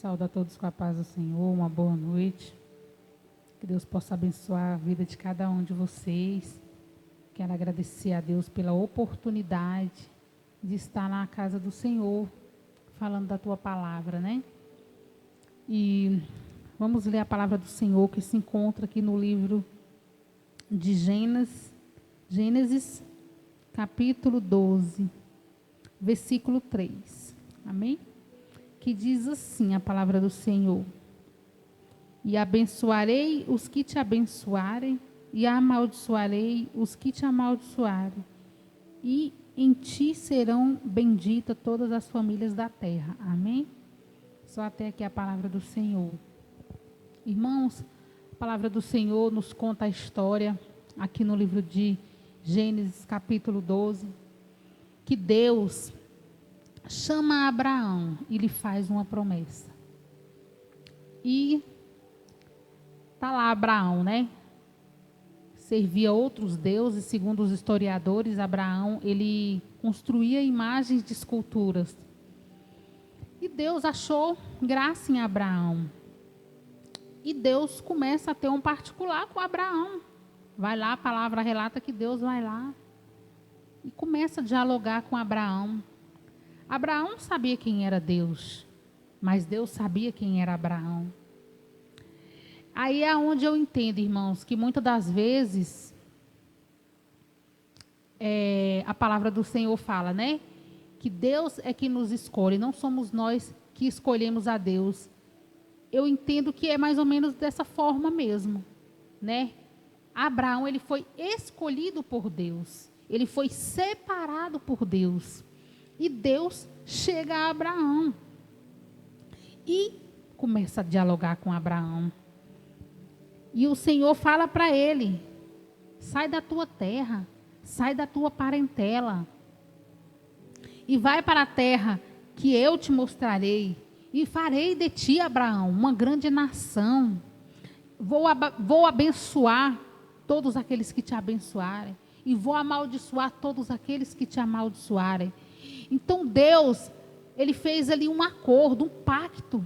Saúdo a todos com a paz do Senhor, uma boa noite. Que Deus possa abençoar a vida de cada um de vocês. Quero agradecer a Deus pela oportunidade de estar na casa do Senhor, falando da tua palavra, né? E vamos ler a palavra do Senhor que se encontra aqui no livro de Gênesis, capítulo 12, versículo 3. Amém? Que diz assim a palavra do Senhor: e abençoarei os que te abençoarem, e amaldiçoarei os que te amaldiçoarem, e em ti serão benditas todas as famílias da terra. Amém? Só até aqui a palavra do Senhor. Irmãos, a palavra do Senhor nos conta a história, aqui no livro de Gênesis, capítulo 12, que Deus chama Abraão e lhe faz uma promessa. E está lá Abraão, né? Servia outros deuses, segundo os historiadores. Abraão, ele construía imagens de esculturas. E Deus achou graça em Abraão. E Deus começa a ter um particular com Abraão. Vai lá, a palavra relata que Deus vai lá e começa a dialogar com Abraão. Abraão não sabia quem era Deus, mas Deus sabia quem era Abraão. Aí é onde eu entendo, irmãos, que muitas das vezes a palavra do Senhor fala, né? Que Deus é que nos escolhe, não somos nós que escolhemos a Deus. Eu entendo que é mais ou menos dessa forma mesmo, né? Abraão, ele foi escolhido por Deus, ele foi separado por Deus. E Deus chega a Abraão e começa a dialogar com Abraão. E o Senhor fala para ele: sai da tua terra, sai da tua parentela e vai para a terra que eu te mostrarei, e farei de ti, Abraão, uma grande nação. Vou abençoar todos aqueles que te abençoarem, e vou amaldiçoar todos aqueles que te amaldiçoarem. Então Deus, ele fez ali um acordo, um pacto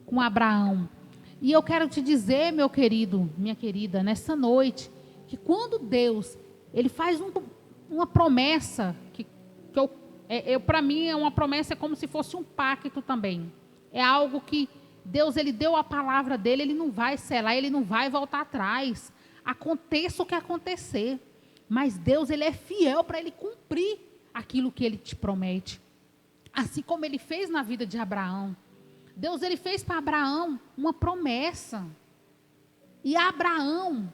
com Abraão. E eu quero te dizer, meu querido, minha querida, nessa noite, que quando Deus, ele faz uma promessa, para mim é uma promessa, é como se fosse um pacto também. É algo que Deus, ele deu a palavra dele, ele não vai selar, ele não vai voltar atrás. Aconteça o que acontecer. Mas Deus, ele é fiel para ele cumprir aquilo que ele te promete. Assim como ele fez na vida de Abraão. Deus, ele fez para Abraão uma promessa. E Abraão,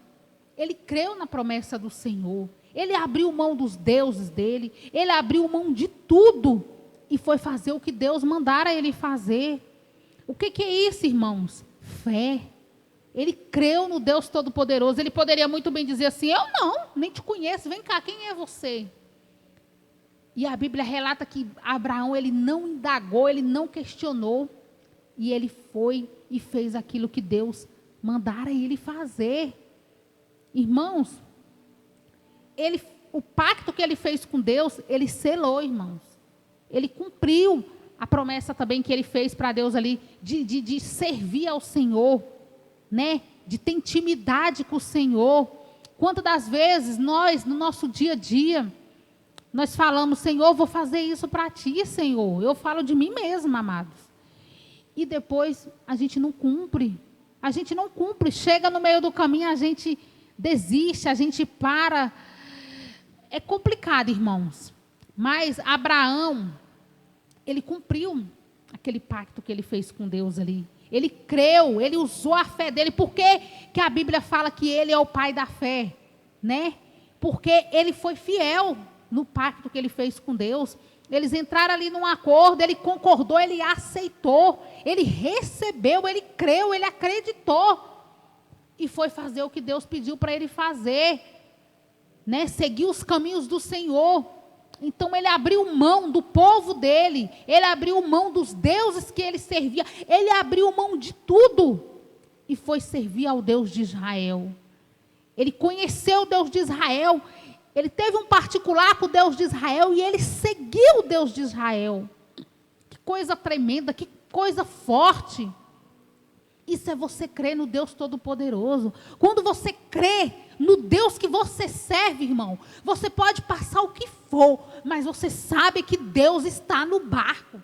ele creu na promessa do Senhor. Ele abriu mão dos deuses dele. Ele abriu mão de tudo. E foi fazer o que Deus mandara ele fazer. O que é isso, irmãos? Fé. Ele creu no Deus Todo-Poderoso. Ele poderia muito bem dizer assim: eu não, nem te conheço. Vem cá, quem é você? E a Bíblia relata que Abraão, ele não indagou, ele não questionou. E ele foi e fez aquilo que Deus mandara ele fazer. Irmãos, o pacto que ele fez com Deus, ele selou, irmãos. Ele cumpriu a promessa também que ele fez para Deus ali, de servir ao Senhor, né? De ter intimidade com o Senhor. Quantas das vezes nós, no nosso dia a dia, nós falamos: Senhor, vou fazer isso para ti, Senhor. Eu falo de mim mesma, amados. E depois a gente não cumpre. A gente não cumpre. Chega no meio do caminho, a gente desiste, a gente para. É complicado, irmãos. Mas Abraão, ele cumpriu aquele pacto que ele fez com Deus ali. Ele creu, ele usou a fé dele. Por que a Bíblia fala que ele é o pai da fé? Né? Porque ele foi fiel no pacto que ele fez com Deus. Eles entraram ali num acordo, ele concordou, ele aceitou, ele recebeu, ele creu, ele acreditou. E foi fazer o que Deus pediu para ele fazer. Né? Seguir os caminhos do Senhor. Então ele abriu mão do povo dele, ele abriu mão dos deuses que ele servia, ele abriu mão de tudo e foi servir ao Deus de Israel. Ele conheceu o Deus de Israel, ele teve um particular com o Deus de Israel e ele seguiu o Deus de Israel. Que coisa tremenda, que coisa forte. Isso é você crer no Deus Todo-Poderoso. Quando você crê no Deus que você serve, irmão, você pode passar o que for, mas você sabe que Deus está no barco.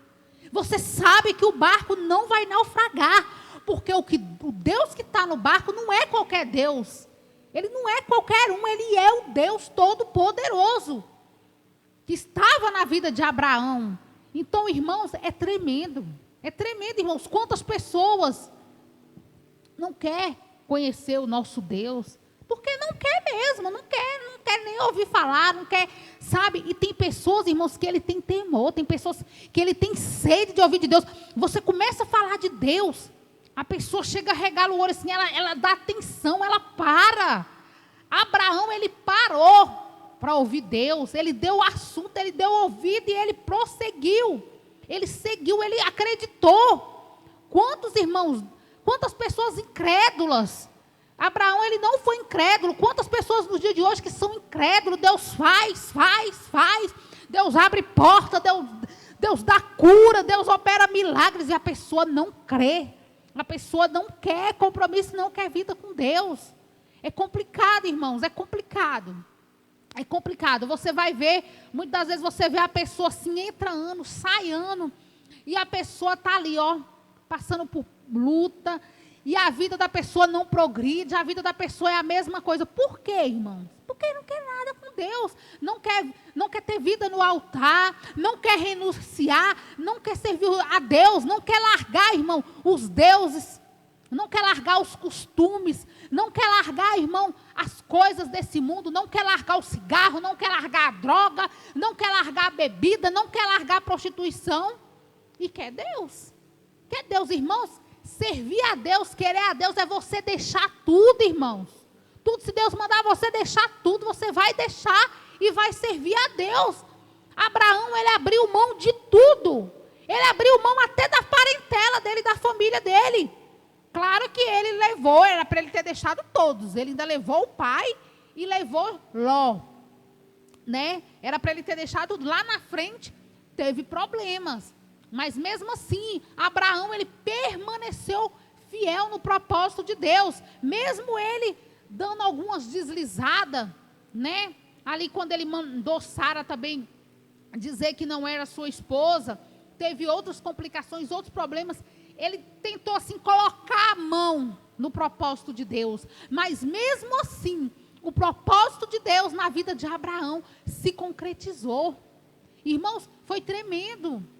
Você sabe que o barco não vai naufragar, porque o Deus que está no barco não é qualquer Deus. Ele não é qualquer um, ele é o Deus Todo-Poderoso, que estava na vida de Abraão. Então, irmãos, é tremendo, irmãos. Quantas pessoas não quer conhecer o nosso Deus, porque não quer mesmo, não quer nem ouvir falar, não quer, sabe? E tem pessoas, irmãos, que ele tem temor, tem pessoas que ele tem sede de ouvir de Deus. Você começa a falar de Deus, a pessoa chega a regalar o olho assim, ela dá atenção, ela para. Abraão, ele parou para ouvir Deus, ele deu o assunto, ele deu ouvido e ele prosseguiu, ele seguiu, ele acreditou. Quantos irmãos, quantas pessoas incrédulas? Abraão, ele não foi incrédulo. Quantas pessoas nos dias de hoje que são incrédulos? Deus faz. Deus abre porta, Deus dá cura, Deus opera milagres. E a pessoa não crê. A pessoa não quer compromisso, não quer vida com Deus. É complicado, irmãos, é complicado. É complicado. Você vai ver, muitas vezes você vê a pessoa assim, entra ano, sai ano. E a pessoa está ali, ó, passando por luta, e a vida da pessoa não progride, a vida da pessoa é a mesma coisa. Por quê, irmãos? Porque não quer nada com Deus, não quer ter vida no altar, não quer renunciar, não quer servir a Deus, não quer largar, irmão, os deuses, não quer largar os costumes, não quer largar, irmão, as coisas desse mundo, não quer largar o cigarro, não quer largar a droga, não quer largar a bebida, não quer largar a prostituição, e quer Deus. Quer Deus, irmãos? Servir a Deus, querer a Deus é você deixar tudo, irmãos. Tudo, se Deus mandar você deixar tudo, você vai deixar e vai servir a Deus. Abraão, ele abriu mão de tudo. Ele abriu mão até da parentela dele, da família dele. Claro que ele levou, era para ele ter deixado todos. Ele ainda levou o pai e levou Ló, né? Era para ele ter deixado lá na frente, teve problemas. Mas mesmo assim, Abraão, ele permaneceu fiel no propósito de Deus. Mesmo ele dando algumas deslizadas, né? Ali quando ele mandou Sara também dizer que não era sua esposa, teve outras complicações, outros problemas. Ele tentou assim colocar a mão no propósito de Deus. Mas mesmo assim, o propósito de Deus na vida de Abraão se concretizou. Irmãos, foi tremendo.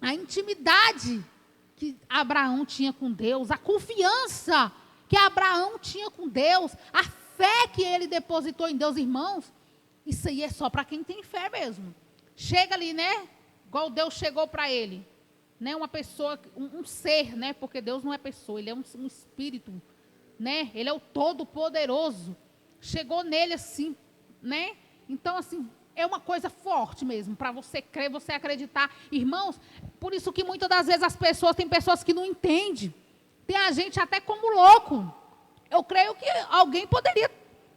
A intimidade que Abraão tinha com Deus, a confiança que Abraão tinha com Deus, a fé que ele depositou em Deus, irmãos, isso aí é só para quem tem fé mesmo. Chega ali, né? Igual Deus chegou para ele, né? Uma pessoa, um ser, né? Porque Deus não é pessoa, ele é um espírito, né? Ele é o Todo-Poderoso. Chegou nele assim, né? Então, assim, é uma coisa forte mesmo, para você crer, você acreditar. Irmãos, por isso que muitas das vezes tem pessoas que não entendem. Tem a gente até como louco. Eu creio que alguém poderia,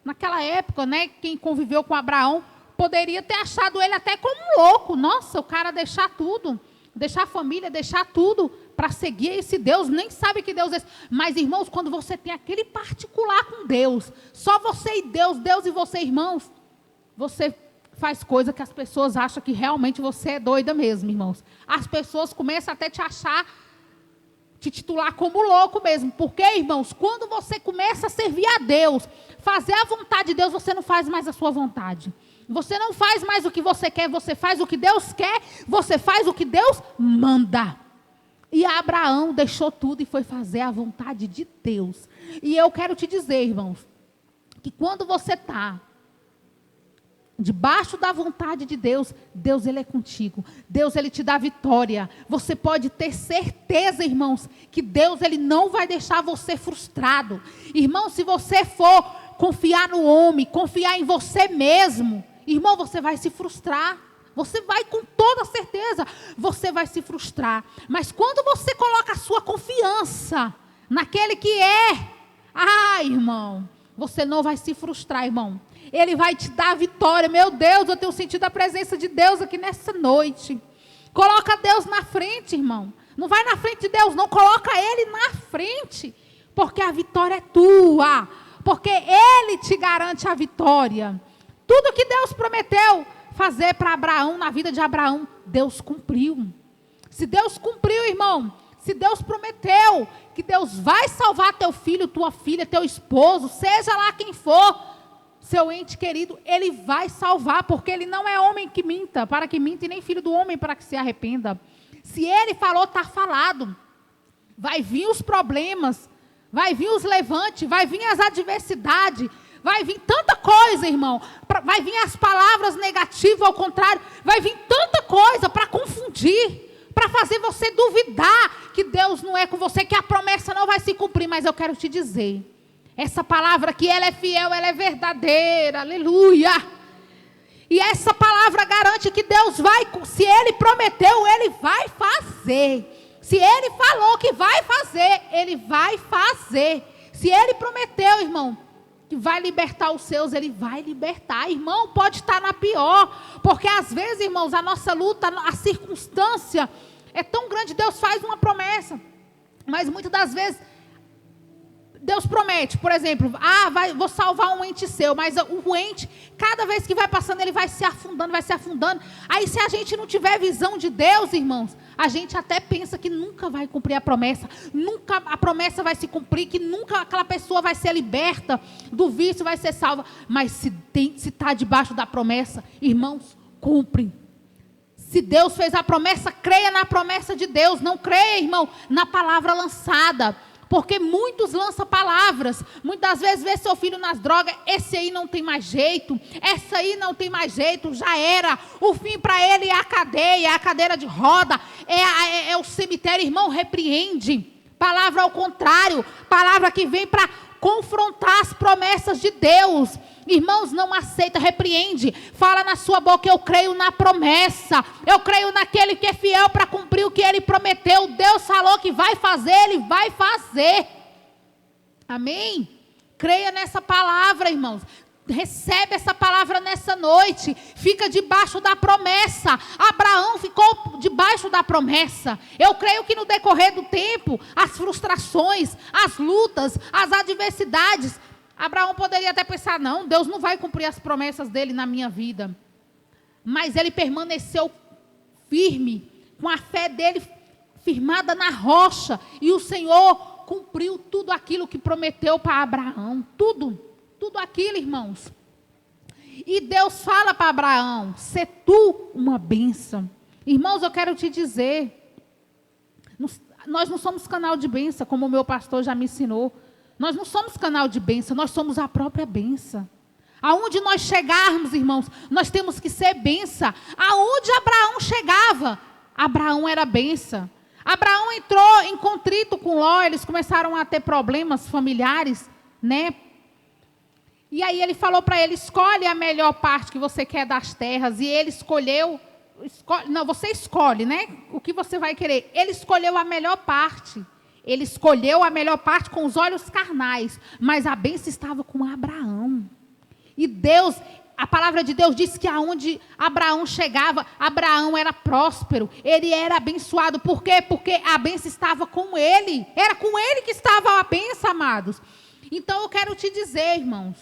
naquela época, né, quem conviveu com Abraão, poderia ter achado ele até como louco. Nossa, o cara deixar tudo, deixar a família, deixar tudo para seguir esse Deus, nem sabe que Deus é esse. Mas, irmãos, quando você tem aquele particular com Deus, só você e Deus, Deus e você, irmãos, você faz coisa que as pessoas acham que realmente você é doida mesmo, irmãos. As pessoas começam até te achar, te titular como louco mesmo. Porque, irmãos, quando você começa a servir a Deus, fazer a vontade de Deus, você não faz mais a sua vontade. Você não faz mais o que você quer, você faz o que Deus quer, você faz o que Deus manda. E Abraão deixou tudo e foi fazer a vontade de Deus. E eu quero te dizer, irmãos, que quando você está debaixo da vontade de Deus, Deus, ele é contigo. Deus, ele te dá vitória. Você pode ter certeza, irmãos, que Deus, ele não vai deixar você frustrado. Irmão, se você for confiar no homem, confiar em você mesmo, irmão, você vai se frustrar. Você vai, com toda certeza, você vai se frustrar. Mas quando você coloca a sua confiança naquele que é, irmão, você não vai se frustrar, irmão. Ele vai te dar a vitória. Meu Deus, eu tenho sentido a presença de Deus aqui nessa noite. Coloca Deus na frente, irmão. Não vai na frente de Deus, não. Coloca Ele na frente. Porque a vitória é tua. Porque Ele te garante a vitória. Tudo que Deus prometeu fazer para Abraão, na vida de Abraão, Deus cumpriu. Se Deus cumpriu, irmão, se Deus prometeu que Deus vai salvar teu filho, tua filha, teu esposo, seja lá quem for, seu ente querido, Ele vai salvar, porque Ele não é homem que minta, para que minta, e nem filho do homem para que se arrependa. Se Ele falou, está falado. Vai vir os problemas, vai vir os levantes, vai vir as adversidades, vai vir tanta coisa, irmão. Vai vir as palavras negativas, ao contrário. Vai vir tanta coisa para confundir, para fazer você duvidar que Deus não é com você, que a promessa não vai se cumprir. Mas eu quero te dizer, essa palavra aqui, ela é fiel, ela é verdadeira. Aleluia! E essa palavra garante que Deus vai, se Ele prometeu, Ele vai fazer. Se Ele falou que vai fazer, Ele vai fazer. Se Ele prometeu, irmão, que vai libertar os seus, Ele vai libertar. Irmão, pode estar na pior, porque às vezes, irmãos, a nossa luta, a circunstância é tão grande. Deus faz uma promessa, mas muitas das vezes Deus promete, por exemplo, vou salvar um ente seu, mas o ente, cada vez que vai passando, ele vai se afundando, vai se afundando. Aí se a gente não tiver visão de Deus, irmãos, a gente até pensa que nunca vai cumprir a promessa, nunca a promessa vai se cumprir, que nunca aquela pessoa vai ser liberta do vício, vai ser salva. Mas se está debaixo da promessa, irmãos, cumpre. Se Deus fez a promessa, creia na promessa de Deus, não creia, irmão, na palavra lançada. Porque muitos lançam palavras, muitas vezes vê seu filho nas drogas, esse aí não tem mais jeito, essa aí não tem mais jeito, já era, o fim para ele é a cadeia, é a cadeira de roda, é o cemitério. Irmão, repreende, palavra ao contrário, palavra que vem para confrontar as promessas de Deus. Irmãos, não aceita, repreende, fala na sua boca: eu creio na promessa, eu creio naquele que é fiel para cumprir o que Ele prometeu. Deus falou que vai fazer, Ele vai fazer. Amém? Creia nessa palavra, irmãos. Recebe essa palavra nessa noite. Fica debaixo da promessa. Abraão ficou debaixo da promessa. Eu creio que no decorrer do tempo, as frustrações, as lutas, as adversidades, Abraão poderia até pensar: não, Deus não vai cumprir as promessas dele na minha vida. Mas ele permaneceu firme, com a fé dele firmada na rocha. E o Senhor cumpriu tudo aquilo que prometeu para Abraão. Tudo aquilo, irmãos. E Deus fala para Abraão: sê tu uma bênção. Irmãos, eu quero te dizer, nós não somos canal de bênção, como o meu pastor já me ensinou. Nós não somos canal de bênção, nós somos a própria bênção. Aonde nós chegarmos, irmãos, nós temos que ser bênção. Aonde Abraão chegava, Abraão era bênção. Abraão entrou em contrito com Ló, eles começaram a ter problemas familiares, né? E aí ele falou para ele: escolhe a melhor parte que você quer das terras. E ele escolheu, você escolhe, né? O que você vai querer. Ele escolheu a melhor parte. Ele escolheu a melhor parte com os olhos carnais, mas a bênção estava com Abraão. E Deus, a palavra de Deus diz que aonde Abraão chegava, Abraão era próspero, ele era abençoado. Por quê? Porque a bênção estava com ele. Era com ele que estava a bênção, amados. Então eu quero te dizer, irmãos,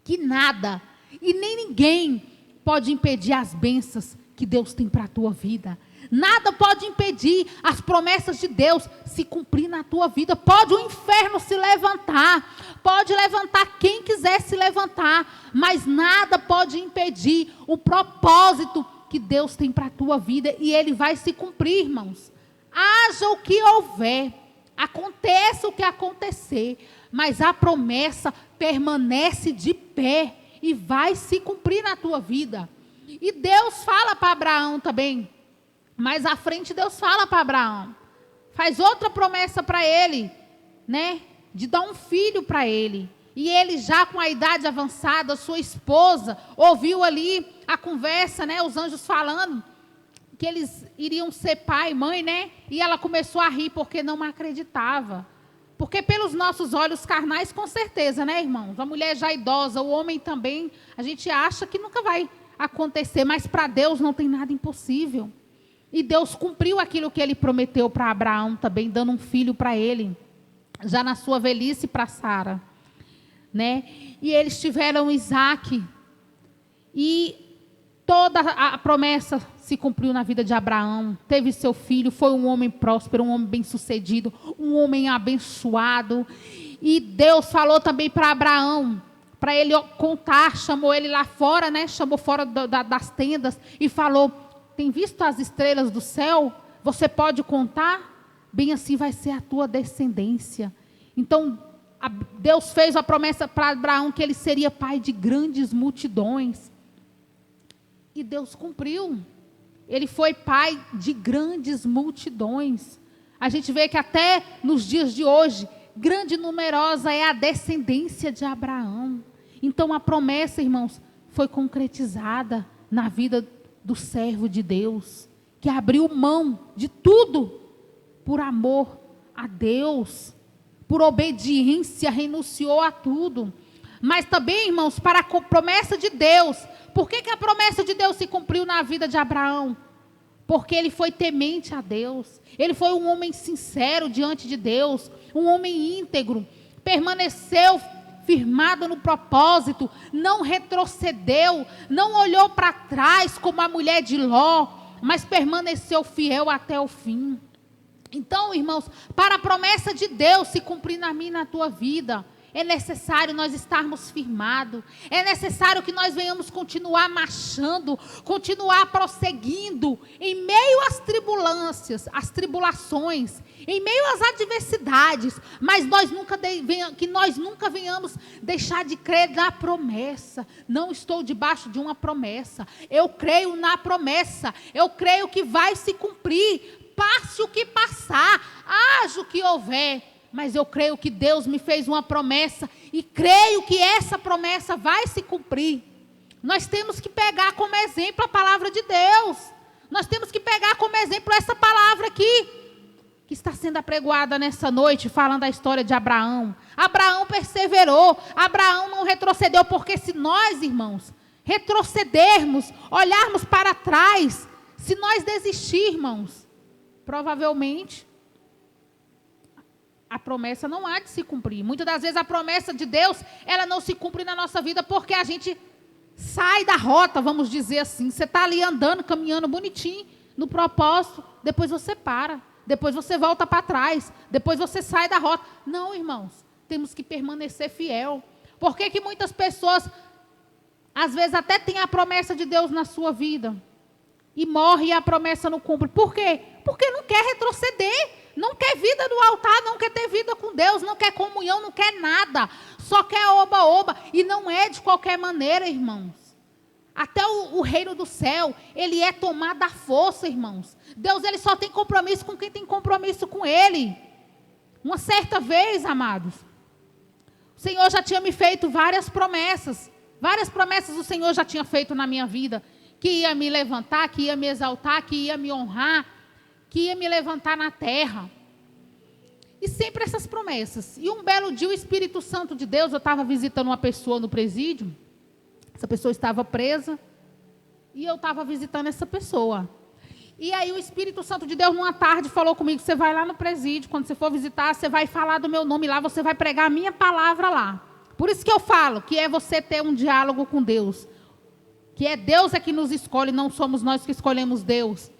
que nada e nem ninguém pode impedir as bênçãos que Deus tem para a tua vida. Nada pode impedir as promessas de Deus se cumprir na tua vida. Pode o inferno se levantar, pode levantar quem quiser se levantar, mas nada pode impedir o propósito que Deus tem para a tua vida, e ele vai se cumprir, irmãos. Haja o que houver, aconteça o que acontecer, mas a promessa permanece de pé e vai se cumprir na tua vida. E Deus fala para Abraão também. Mais à frente Deus fala para Abraão, faz outra promessa para ele, né? De dar um filho para ele. E ele, já com a idade avançada, sua esposa, ouviu ali a conversa, né? Os anjos falando que eles iriam ser pai e mãe, né? E ela começou a rir porque não acreditava. Porque pelos nossos olhos carnais, com certeza, né, irmãos? A mulher já idosa, o homem também, a gente acha que nunca vai acontecer, mas para Deus não tem nada impossível. E Deus cumpriu aquilo que ele prometeu para Abraão também, dando um filho para ele, já na sua velhice, para Sara, né? E eles tiveram Isaac, e toda a promessa se cumpriu na vida de Abraão. Teve seu filho, foi um homem próspero, um homem bem-sucedido, um homem abençoado. E Deus falou também para Abraão, para ele contar, chamou ele lá fora, né? Chamou fora das tendas e falou: tem visto as estrelas do céu? Você pode contar? Bem assim vai ser a tua descendência. Então, Deus fez a promessa para Abraão que ele seria pai de grandes multidões. E Deus cumpriu. Ele foi pai de grandes multidões. A gente vê que até nos dias de hoje, grande e numerosa é a descendência de Abraão. Então a promessa, irmãos, foi concretizada na vida do servo de Deus, que abriu mão de tudo por amor a Deus, por obediência, renunciou a tudo. Mas também, irmãos, para a promessa de Deus, por que a promessa de Deus se cumpriu na vida de Abraão? Porque ele foi temente a Deus, ele foi um homem sincero diante de Deus, um homem íntegro, permaneceu firmado no propósito, não retrocedeu, não olhou para trás como a mulher de Ló, mas permaneceu fiel até o fim. Então, irmãos, para a promessa de Deus se cumprir na minha e na tua vida, é necessário nós estarmos firmados, é necessário que nós venhamos continuar marchando, continuar prosseguindo, em meio às tribulâncias, às tribulações, em meio às adversidades, mas que nós nunca venhamos deixar de crer na promessa. Não estou debaixo de uma promessa, eu creio na promessa, eu creio que vai se cumprir, passe o que passar, haja o que houver. Mas eu creio que Deus me fez uma promessa e creio que essa promessa vai se cumprir. Nós temos que pegar como exemplo a palavra de Deus. Nós temos que pegar como exemplo essa palavra aqui, que está sendo apregoada nessa noite, falando a história de Abraão. Abraão perseverou, Abraão não retrocedeu, porque se nós, irmãos, retrocedermos, olharmos para trás, se nós desistirmos, provavelmente a promessa não há de se cumprir. Muitas das vezes a promessa de Deus, ela não se cumpre na nossa vida porque a gente sai da rota, vamos dizer assim. Você está ali andando, caminhando bonitinho, no propósito, depois você para, depois você volta para trás, depois você sai da rota. Não, irmãos, temos que permanecer fiel. Por que muitas pessoas, às vezes até têm a promessa de Deus na sua vida, e morre e a promessa não cumpre? Por quê? Porque não quer retroceder. Não quer vida no altar, não quer ter vida com Deus, não quer comunhão, não quer nada. Só quer oba-oba. E não é de qualquer maneira, irmãos. Até o reino do céu, ele é tomado à força, irmãos. Deus, ele só tem compromisso com quem tem compromisso com ele. Uma certa vez, amados, o Senhor já tinha me feito várias promessas. Várias promessas o Senhor já tinha feito na minha vida. Que ia me levantar, que ia me exaltar, que ia me honrar, que ia me levantar na terra. E sempre essas promessas. E um belo dia o Espírito Santo de Deus, eu estava visitando uma pessoa no presídio, essa pessoa estava presa, e eu estava visitando essa pessoa. E aí o Espírito Santo de Deus, numa tarde, falou comigo: você vai lá no presídio, quando você for visitar, você vai falar do meu nome lá, você vai pregar a minha palavra lá. Por isso que eu falo, que é você ter um diálogo com Deus. Que é Deus é que nos escolhe, não somos nós que escolhemos Deus.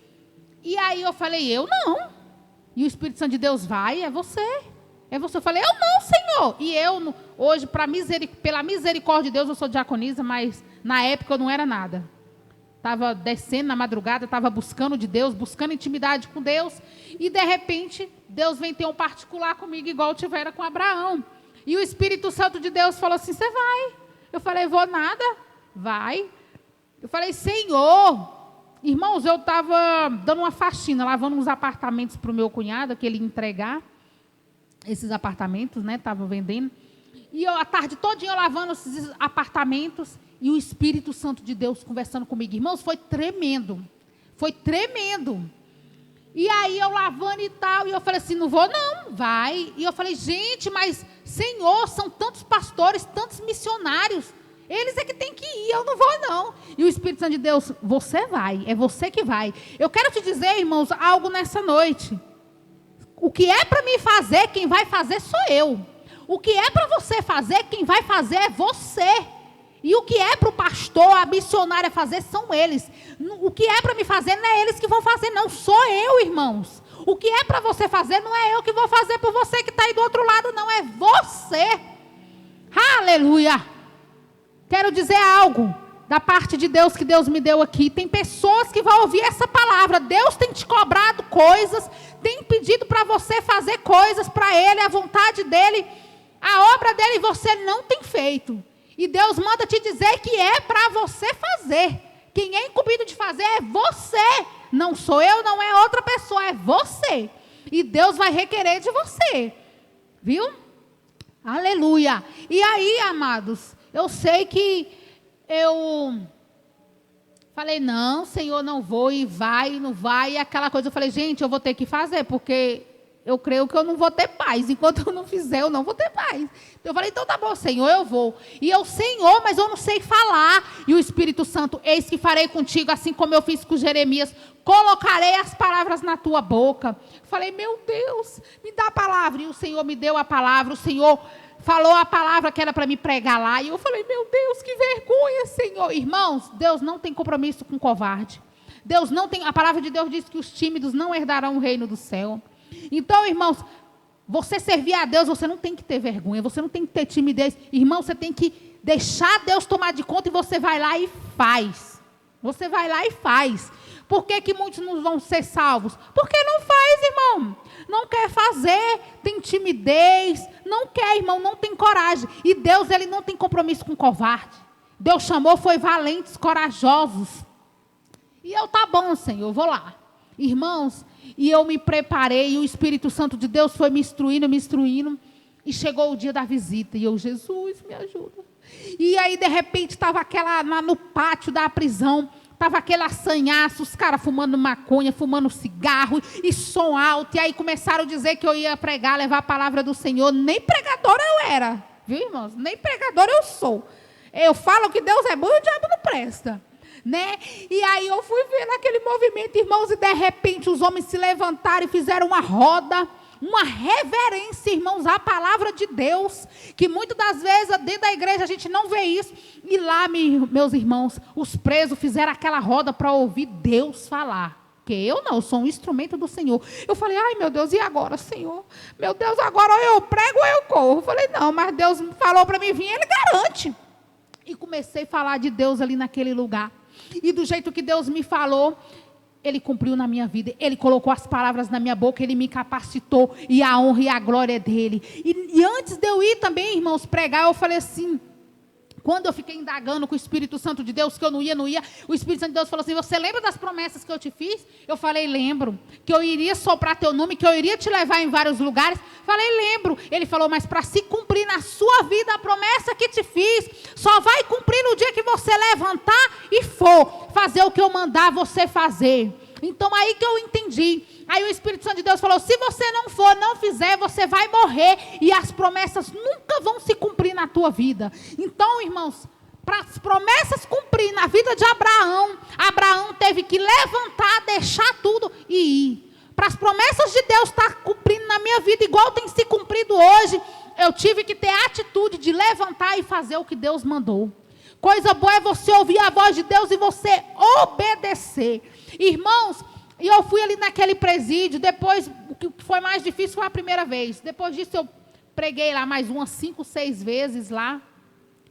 E aí eu falei: eu não. E o Espírito Santo de Deus: vai, é você. É você. Eu falei: eu não, Senhor. E eu, hoje, pela misericórdia de Deus, eu sou diaconisa, mas na época eu não era nada. Estava descendo na madrugada, estava buscando de Deus, buscando intimidade com Deus. E de repente, Deus vem ter um particular comigo, igual tivera com Abraão. E o Espírito Santo de Deus falou assim: você vai. Eu falei: vou nada. Vai. Eu falei: Senhor. Irmãos, eu estava dando uma faxina, lavando uns apartamentos para o meu cunhado, que ele ia entregar esses apartamentos, né? Estava vendendo. E eu, a tarde todinha, lavando esses apartamentos, e o Espírito Santo de Deus conversando comigo. Irmãos, foi tremendo. Foi tremendo. E aí eu lavando e tal, e eu falei assim: não vou não, vai. E eu falei: gente, mas Senhor, são tantos pastores, tantos missionários. Eles é que tem que ir, eu não vou não. E o Espírito Santo de Deus, você vai, é você que vai. Eu quero te dizer, irmãos, algo nessa noite. O que é para mim fazer, quem vai fazer sou eu. O que é para você fazer, quem vai fazer é você. E o que é para o pastor, a missionária fazer, são eles. O que é para me fazer, não é eles que vão fazer, não. Sou eu, irmãos. O que é para você fazer, não é eu que vou fazer por você que está aí do outro lado, não. É você. Aleluia. Quero dizer algo da parte de Deus que Deus me deu aqui. Tem pessoas que vão ouvir essa palavra. Deus tem te cobrado coisas, tem pedido para você fazer coisas para Ele, a vontade dEle, a obra dEle, e você não tem feito. E Deus manda te dizer que é para você fazer. Quem é incumbido de fazer é você. Não sou eu, não é outra pessoa, é você. E Deus vai requerer de você. Viu? Aleluia. E aí, amados, eu sei que eu falei, não, Senhor, não vou, e vai, não vai. E aquela coisa, eu falei, gente, eu vou ter que fazer, porque eu creio que eu não vou ter paz. Enquanto eu não fizer, eu não vou ter paz. Eu falei, então tá bom, Senhor, eu vou. E eu, Senhor, mas eu não sei falar. E o Espírito Santo, eis que farei contigo, assim como eu fiz com Jeremias. Colocarei as palavras na tua boca. Falei, meu Deus, me dá a palavra. E o Senhor me deu a palavra. O Senhor falou a palavra que era para me pregar lá. E eu falei, meu Deus, que vergonha, Senhor. Irmãos, Deus não tem compromisso com covarde. Deus não tem, a palavra de Deus diz que os tímidos não herdarão o reino do céu. Então, irmãos, você servir a Deus, você não tem que ter vergonha, você não tem que ter timidez. Irmão, você tem que deixar Deus tomar de conta e você vai lá e faz. Você vai lá e faz. Por que que muitos não vão ser salvos? Porque não faz, irmão. Não quer fazer, tem timidez, não quer, irmão, não tem coragem. E Deus, Ele não tem compromisso com covarde. Deus chamou, foi valentes, corajosos. E eu, tá bom, Senhor, eu vou lá. Irmãos, e eu me preparei, e o Espírito Santo de Deus foi me instruindo, e chegou o dia da visita, e eu, Jesus, me ajuda. E aí, de repente, estava no pátio da prisão, estava aquele assanhaço, os caras fumando maconha, fumando cigarro, e som alto, e aí começaram a dizer que eu ia pregar, levar a palavra do Senhor. Nem pregadora eu era, viu, irmãos? Nem pregadora eu sou. Eu falo que Deus é bom e o diabo não presta. Né? E aí eu fui ver naquele movimento, irmãos, e de repente os homens se levantaram e fizeram uma roda, uma reverência, irmãos, à palavra de Deus, que muitas das vezes dentro da igreja a gente não vê isso. E lá, meus irmãos, os presos fizeram aquela roda para ouvir Deus falar. Porque eu não, eu sou um instrumento do Senhor. Eu falei, ai meu Deus, e agora, Senhor? Meu Deus, agora ou eu prego ou eu corro. Eu falei, não, mas Deus falou para mim vir, Ele garante. E comecei a falar de Deus ali naquele lugar. E do jeito que Deus me falou, Ele cumpriu na minha vida. Ele colocou as palavras na minha boca, Ele me capacitou. E a honra e a glória é dEle. E antes de eu ir também, irmãos, pregar, eu falei assim... Quando eu fiquei indagando com o Espírito Santo de Deus, que eu não ia, o Espírito Santo de Deus falou assim, você lembra das promessas que eu te fiz? Eu falei, lembro. Que eu iria soprar teu nome, que eu iria te levar em vários lugares. Falei, lembro. Ele falou, mas para se cumprir na sua vida a promessa que te fiz, só vai cumprir no dia que você levantar e for fazer o que eu mandar você fazer. Então aí que eu entendi. Aí o Espírito Santo de Deus falou, se você não for, não fizer, você vai morrer. E as promessas nunca vão se cumprir na tua vida. Então, irmãos, para as promessas cumprir na vida de Abraão, Abraão teve que levantar, deixar tudo e ir. Para as promessas de Deus estar cumprindo na minha vida, igual tem se cumprido hoje, eu tive que ter a atitude de levantar e fazer o que Deus mandou. Coisa boa é você ouvir a voz de Deus e você obedecer. Irmãos, e eu fui ali naquele presídio, depois, o que foi mais difícil foi a primeira vez. Depois disso eu preguei lá mais umas 5, 6 vezes lá.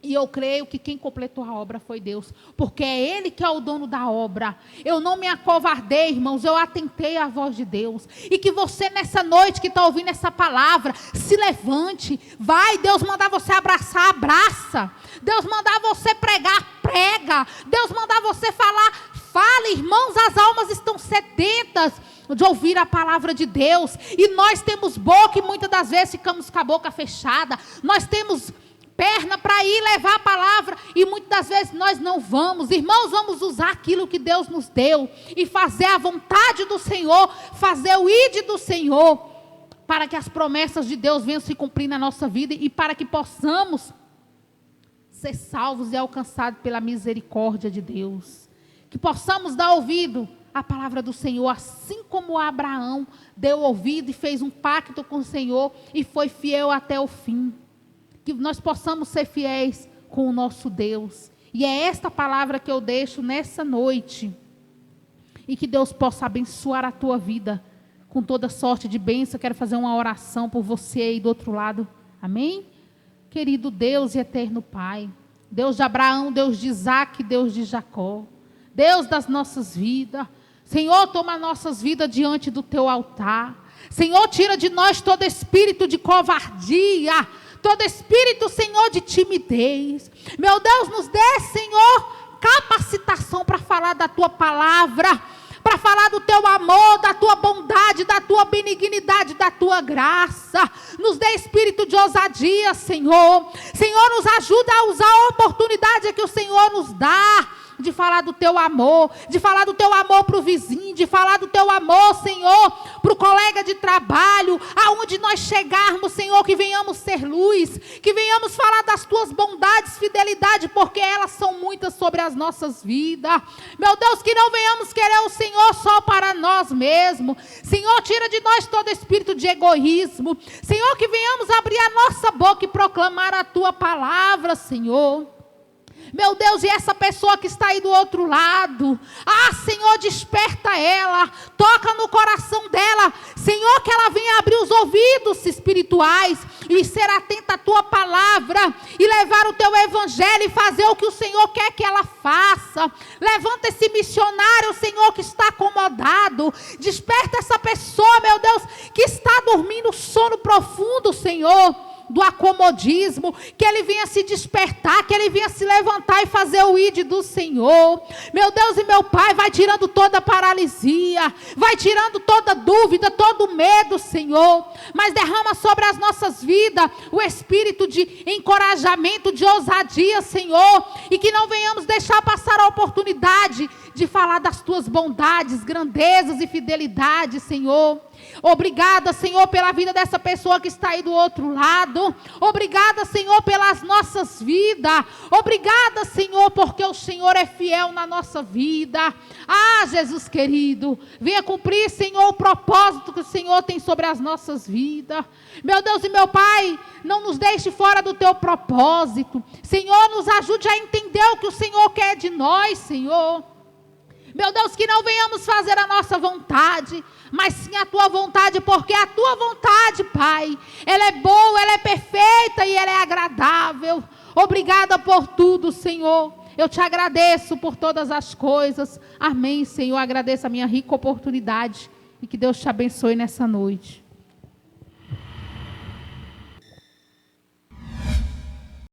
E eu creio que quem completou a obra foi Deus. Porque é Ele que é o dono da obra. Eu não me acovardei, irmãos, eu atentei à voz de Deus. E que você nessa noite que está ouvindo essa palavra, se levante. Vai, Deus mandar você abraçar, abraça. Deus mandar você pregar, prega. Deus mandar você falar, fala. Irmãos, as almas estão sedentas de ouvir a palavra de Deus. E nós temos boca e muitas das vezes ficamos com a boca fechada. Nós temos perna para ir levar a palavra e muitas das vezes nós não vamos. Irmãos, vamos usar aquilo que Deus nos deu e fazer a vontade do Senhor, fazer o ide do Senhor, para que as promessas de Deus venham se cumprir na nossa vida e para que possamos ser salvos e alcançados pela misericórdia de Deus. Que possamos dar ouvido à palavra do Senhor, assim como Abraão deu ouvido e fez um pacto com o Senhor e foi fiel até o fim. Que nós possamos ser fiéis com o nosso Deus. E é esta palavra que eu deixo nessa noite. E que Deus possa abençoar a tua vida com toda sorte de bênção. Eu quero fazer uma oração por você aí do outro lado. Amém? Querido Deus e eterno Pai, Deus de Abraão, Deus de Isaac, Deus de Jacó, Deus das nossas vidas, Senhor, toma nossas vidas diante do teu altar. Senhor, tira de nós todo espírito de covardia, todo espírito, Senhor, de timidez. Meu Deus, nos dê, Senhor, capacitação para falar da tua palavra, para falar do teu amor, da tua bondade, da tua benignidade, da tua graça. Nos dê espírito de ousadia, Senhor. Senhor, nos ajuda a usar a oportunidade que o Senhor nos dá, de falar do teu amor, de falar do teu amor para o vizinho, de falar do teu amor, Senhor, para o colega de trabalho, aonde nós chegarmos, Senhor, que venhamos ser luz, que venhamos falar das tuas bondades, fidelidade, porque elas são muitas sobre as nossas vidas. Meu Deus, que não venhamos querer o Senhor só para nós mesmos. Senhor, tira de nós todo espírito de egoísmo. Senhor, que venhamos abrir a nossa boca e proclamar a tua palavra, Senhor. Meu Deus, e essa pessoa que está aí do outro lado, Senhor, desperta ela, toca no coração dela, Senhor, que ela venha abrir os ouvidos espirituais e ser atenta à tua palavra e levar o teu evangelho e fazer o que o Senhor quer que ela faça. Levanta esse missionário, Senhor, que está acomodado, desperta essa pessoa, meu Deus, que está dormindo sono profundo, Senhor, do acomodismo, que ele venha se despertar, que ele venha se levantar e fazer o ide do Senhor. Meu Deus e meu Pai, vai tirando toda paralisia, vai tirando toda dúvida, todo medo, Senhor, mas derrama sobre as nossas vidas o espírito de encorajamento, de ousadia, Senhor, e que não venhamos deixar passar a oportunidade de falar das tuas bondades, grandezas e fidelidade, Senhor. Obrigada, Senhor, pela vida dessa pessoa que está aí do outro lado. Obrigada, Senhor, pelas nossas vidas. Obrigada, Senhor, porque o Senhor é fiel na nossa vida. Jesus querido, venha cumprir, Senhor, o propósito que o Senhor tem sobre as nossas vidas. Meu Deus e meu Pai, não nos deixe fora do teu propósito. Senhor, nos ajude a entender o que o Senhor quer de nós, Senhor. Meu Deus, que não venhamos fazer a nossa vontade, mas sim a tua vontade, porque a tua vontade, Pai, ela é boa, ela é perfeita e ela é agradável. Obrigada por tudo, Senhor. Eu te agradeço por todas as coisas. Amém, Senhor. Agradeço a minha rica oportunidade e que Deus te abençoe nessa noite.